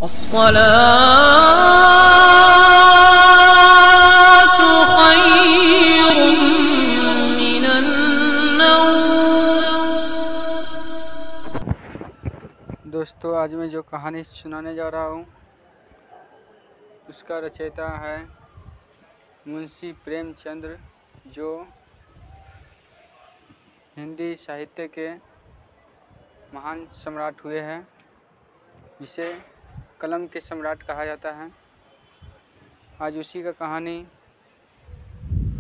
अस्सलातु खैरुम मिनन नौम। दोस्तों, आज मैं जो कहानी सुनाने जा रहा हूँ उसका रचयिता है मुंशी प्रेमचंद्र, जो हिंदी साहित्य के महान सम्राट हुए हैं, जिसे कलम के सम्राट कहा जाता है। आज उसी का कहानी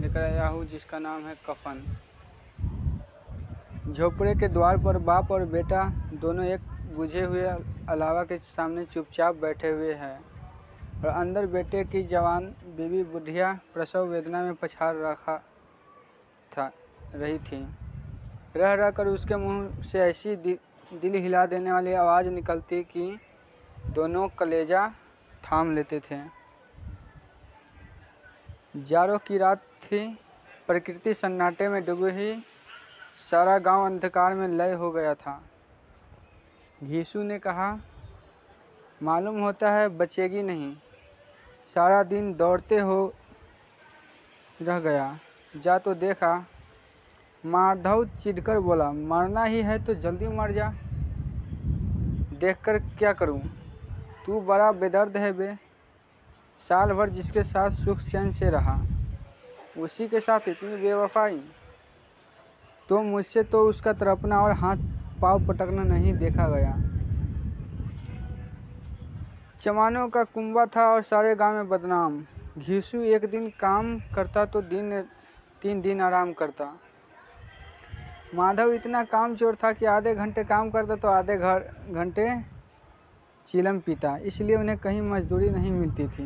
लेकर आया हूँ, जिसका नाम है कफन। झोपड़े के द्वार पर बाप और बेटा दोनों एक बुझे हुए अलावा के सामने चुपचाप बैठे हुए हैं, और अंदर बेटे की जवान बीवी बुढ़िया प्रसव वेदना में पछाड़ रही थी। रह रहकर उसके मुंह से ऐसी दिल हिला देने वाली आवाज़ निकलती कि दोनों कलेजा थाम लेते थे। जाड़ों की रात थी। प्रकृति सन्नाटे में डूबी हुई, सारा गांव अंधकार में लय हो गया था। घीसू ने कहा, मालूम होता है बचेगी नहीं, सारा दिन दौड़ते हो रह गया, जा तो देखा। माधव चिढ़कर बोला, मरना ही है तो जल्दी मर जा, देखकर क्या करूं? तू बड़ा बेदर्द है बे। साल भर जिसके साथ सुख चैन से रहा, उसी के साथ इतनी बेवफाई। तो मुझसे तो उसका तड़पना और हाथ पाँव पटकना नहीं देखा गया। चमानों का कुंबा था और सारे गांव में बदनाम। घीसू एक दिन काम करता तो 3 दिन आराम करता। माधव इतना काम चोर था कि आधे घंटे काम करता तो आधे घंटे चिलम पीता, इसलिए उन्हें कहीं मजदूरी नहीं मिलती थी।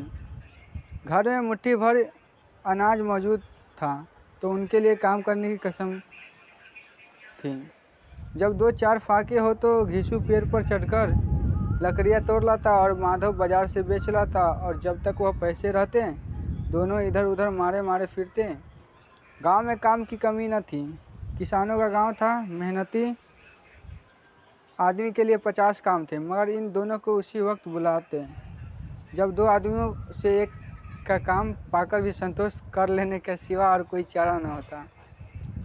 घर में मुट्ठी भर अनाज मौजूद था तो उनके लिए काम करने की कसम थी। जब 2-4 फाके हो तो घीसू पेड़ पर चढ़कर लकड़ियाँ तोड़ लाता और माधव बाजार से बेच लाता, और जब तक वह पैसे रहते दोनों इधर उधर मारे मारे फिरते। गांव में काम की कमी न थी। किसानों का गांव था। मेहनती आदमी के लिए 50 काम थे, मगर इन दोनों को उसी वक्त बुलाते जब 2 आदमियों से एक का काम पाकर भी संतोष कर लेने के सिवा और कोई चारा न होता।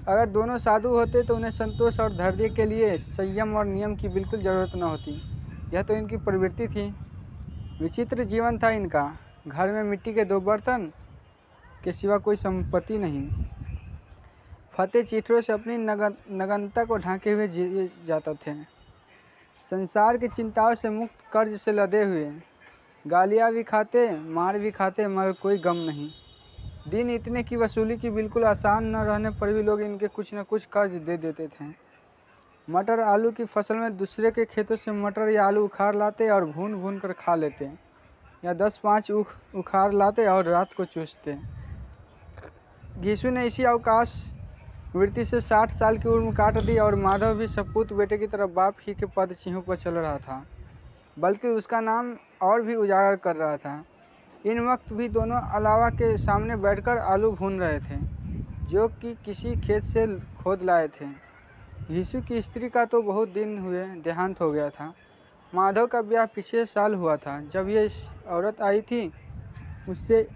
अगर दोनों साधु होते तो उन्हें संतोष और धैर्य के लिए संयम और नियम की बिल्कुल ज़रूरत न होती। यह तो इनकी प्रवृत्ति थी। विचित्र जीवन था इनका। घर में मिट्टी के 2 बर्तन के सिवा कोई संपत्ति नहीं। फतेह चिट्ठों से अपनी नग्नता को ढांके हुए जिए जाते थे। संसार की चिंताओं से मुक्त, कर्ज से लदे हुए। गालियाँ भी खाते, मार भी खाते, मगर कोई गम नहीं। दिन इतने की वसूली की बिल्कुल आसान न रहने पर भी लोग इनके कुछ न कुछ कर्ज दे देते थे। मटर आलू की फसल में दूसरे के खेतों से मटर या आलू उखाड़ लाते और भून कर खा लेते, या 10-5 उखाड़ लाते और रात को चूसते। घीसू ने इसी अवकाश वृत्ति से 60 साल की उम्र काट दी, और माधव भी सपूत बेटे की तरफ बाप ही के पद चिन्हों पर चल रहा था, बल्कि उसका नाम और भी उजागर कर रहा था। इन वक्त भी दोनों अलावा के सामने बैठकर आलू भून रहे थे, जो कि किसी खेत से खोद लाए थे। घीसू की स्त्री का तो बहुत दिन हुए देहांत हो गया था। माधव का ब्याह पिछले साल हुआ था। जब ये औरत आई थी, उससे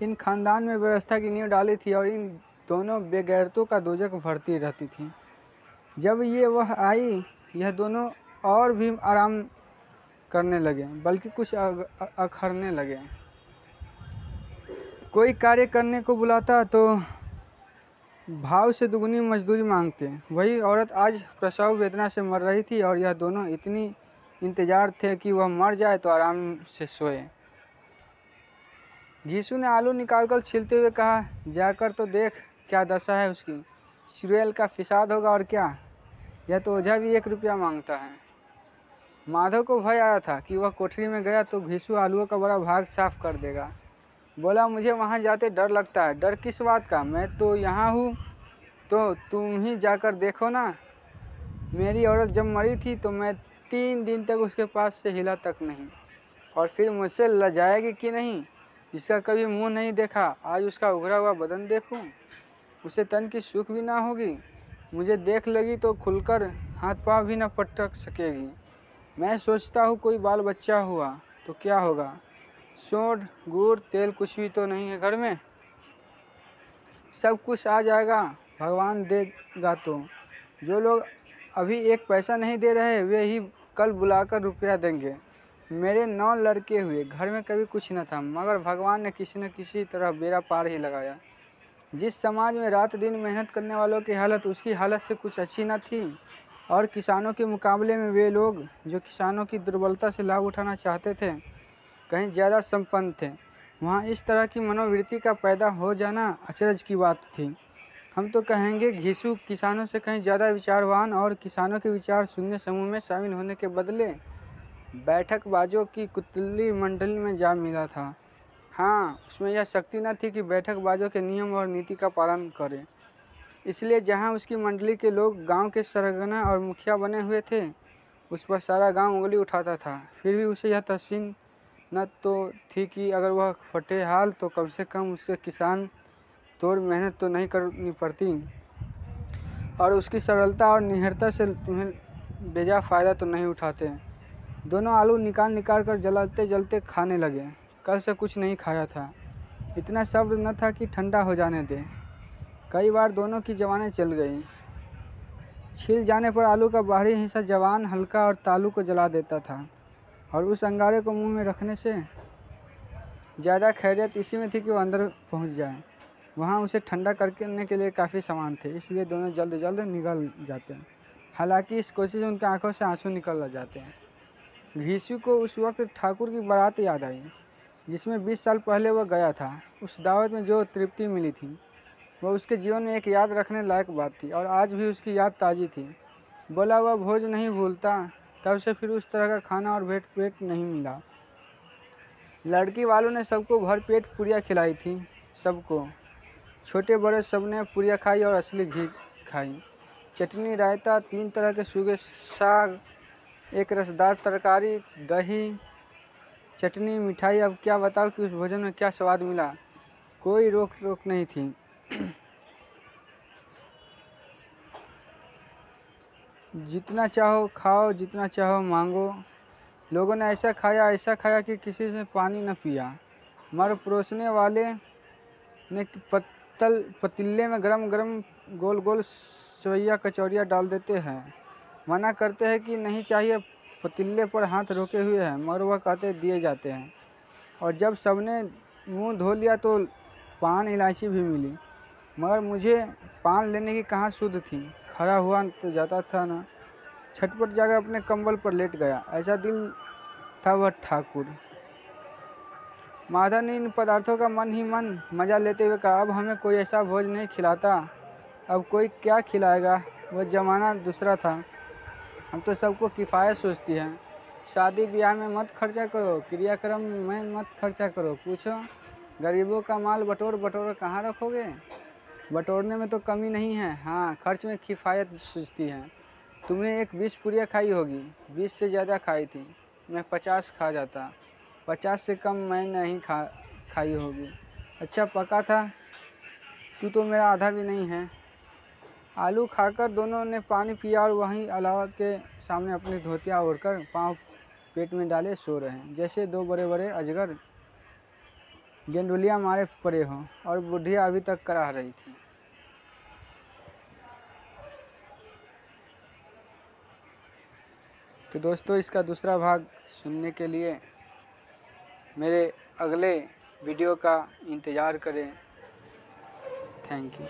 इन खानदान में व्यवस्था की नींव डाली थी, और इन दोनों बेगैरतों का दोजख भरती रहती थी। जब वह आई, यह दोनों और भी आराम करने लगे, बल्कि कुछ अखरने लगे। कोई कार्य करने को बुलाता तो भाव से दुगनी मजदूरी मांगते। वही औरत आज प्रसव वेदना से मर रही थी, और यह दोनों इतनी इंतजार थे कि वह मर जाए तो आराम से सोए। घीसू ने आलू निकालकर छीलते हुए कहा, जाकर तो देख क्या दशा है उसकी। सीरियल का फिसाद होगा और क्या। यह तो ओझा भी 1 रुपया मांगता है। माधव को भय आया था कि वह कोठरी में गया तो घीसू आलूओं का बड़ा भाग साफ कर देगा। बोला, मुझे वहाँ जाते डर लगता है। डर किस बात का? मैं तो यहाँ हूँ, तो तुम ही जाकर देखो ना। मेरी औरत जब मरी थी तो मैं 3 दिन तक उसके पास से हिला तक नहीं, और फिर मुझसे लजाएगी कि नहीं, जिसका कभी मुंह नहीं देखा, आज उसका उभरा हुआ बदन देखूं, उसे तन की सुख भी ना होगी। मुझे देख लगी तो खुलकर हाथ पाँव भी न पटक सकेगी। मैं सोचता हूँ कोई बाल बच्चा हुआ तो क्या होगा, सोंठ गुड़ तेल कुछ भी तो नहीं है घर में, सब कुछ आ जाएगा भगवान देगा तो। जो लोग अभी एक पैसा नहीं दे रहे वे ही कल बुलाकर रुपया देंगे। मेरे 9 लड़के हुए, घर में कभी कुछ न था, मगर भगवान ने किसी न किसी तरह बेड़ा पार ही लगाया। जिस समाज में रात दिन मेहनत करने वालों की हालत उसकी हालत से कुछ अच्छी न थी, और किसानों के मुकाबले में वे लोग जो किसानों की दुर्बलता से लाभ उठाना चाहते थे कहीं ज़्यादा संपन्न थे, वहाँ इस तरह की मनोवृत्ति का पैदा हो जाना अचरज की बात थी। हम तो कहेंगे घिसू किसानों से कहीं ज़्यादा विचारवान और किसानों के विचार शून्य समूह में शामिल होने के बदले बैठकबाजों की कुतली मंडली में जा मिला था। हाँ, उसमें यह शक्ति न थी कि बैठकबाजों के नियम और नीति का पालन करे। इसलिए जहाँ उसकी मंडली के लोग गांव के सरगना और मुखिया बने हुए थे, उस पर सारा गांव उंगली उठाता था। फिर भी उसे यह तस्लीम न तो थी कि अगर वह फटे हाल तो कम से कम उसके किसान तोड़ मेहनत तो नहीं करनी पड़ती, और उसकी सरलता और निहरता से तुम्हें बेजा फ़ायदा तो नहीं उठाते। दोनों आलू निकाल कर जलते जलते खाने लगे। कल से कुछ नहीं खाया था, इतना सब्र न था कि ठंडा हो जाने दे। कई बार दोनों की जवानें चल गई। छिल जाने पर आलू का बाहरी हिस्सा जवान हल्का और तालू को जला देता था, और उस अंगारे को मुंह में रखने से ज़्यादा खैरियत इसी में थी कि वो अंदर पहुंच जाए। वहाँ उसे ठंडा करने के लिए काफ़ी सामान थे, इसलिए दोनों जल्द जल्द निकल जाते हैं। हालांकि इस कोशिश में उनकी आंखों से आंसू निकल जाते हैं। घीसू को उस वक्त ठाकुर की बारात याद आई जिसमें 20 साल पहले वह गया था। उस दावत में जो तृप्ति मिली थी वह उसके जीवन में एक याद रखने लायक बात थी, और आज भी उसकी याद ताज़ी थी। बोला वह भोज नहीं भूलता। तब से फिर उस तरह का खाना और भेंट पेट नहीं मिला। लड़की वालों ने सबको भर पेट पूरियाँ खिलाई थी, सबको, छोटे बड़े सब ने पूरियाँ खाई और असली घी खाई। चटनी, रायता, 3 तरह के सूखे साग, एक रसदार तरकारी, दही, चटनी, मिठाई। अब क्या बताओ कि उस भोजन में क्या स्वाद मिला, कोई रोक टोक नहीं थी। जितना चाहो खाओ, जितना चाहो मांगो। लोगों ने ऐसा खाया कि किसी से पानी न पिया। मर परोसने वाले ने पतीले में गरम गरम गोल गोल सेवइयाँ कचौरियाँ डाल देते हैं, मना करते हैं कि नहीं चाहिए, पतीले पर हाथ रोके हुए हैं, मगर वह कहते दिए जाते हैं। और जब सबने मुंह धो लिया तो पान इलायची भी मिली, मगर मुझे पान लेने की कहाँ सुध थी, खड़ा हुआ तो जाता था ना। छटपट जाकर अपने कंबल पर लेट गया, ऐसा दिल था वह ठाकुर। माधव ने इन पदार्थों का मन ही मन मजा लेते हुए कहा, अब हमें कोई ऐसा भोज नहीं खिलाता, अब कोई क्या खिलाएगा। वह ज़माना दूसरा था, अब तो सबको किफ़ायत सोचती है। शादी ब्याह में मत खर्चा करो, क्रियाक्रम में मत खर्चा करो। पूछो गरीबों का माल बटोर बटोर कहाँ रखोगे। बटोरने में तो कमी नहीं है, हाँ खर्च में किफ़ायत सोचती है। तुमने एक 20 पूरियाँ खाई होगी, 20 से ज़्यादा खाई थी, मैं 50 खा जाता, 50 से कम मैं नहीं खाई होगी। अच्छा पका था, तू तो मेरा आधा भी नहीं है। आलू खाकर दोनों ने पानी पिया और वहीं अलावा के सामने अपनी धोतियाँ ओढ़कर पाँव पेट में डाले सो रहे हैं, जैसे 2 बड़े बड़े अजगर गेंडुलियाँ मारे पड़े हों, और बुढ़िया अभी तक कराह रही थी। तो दोस्तों, इसका दूसरा भाग सुनने के लिए मेरे अगले वीडियो का इंतज़ार करें। Thank you.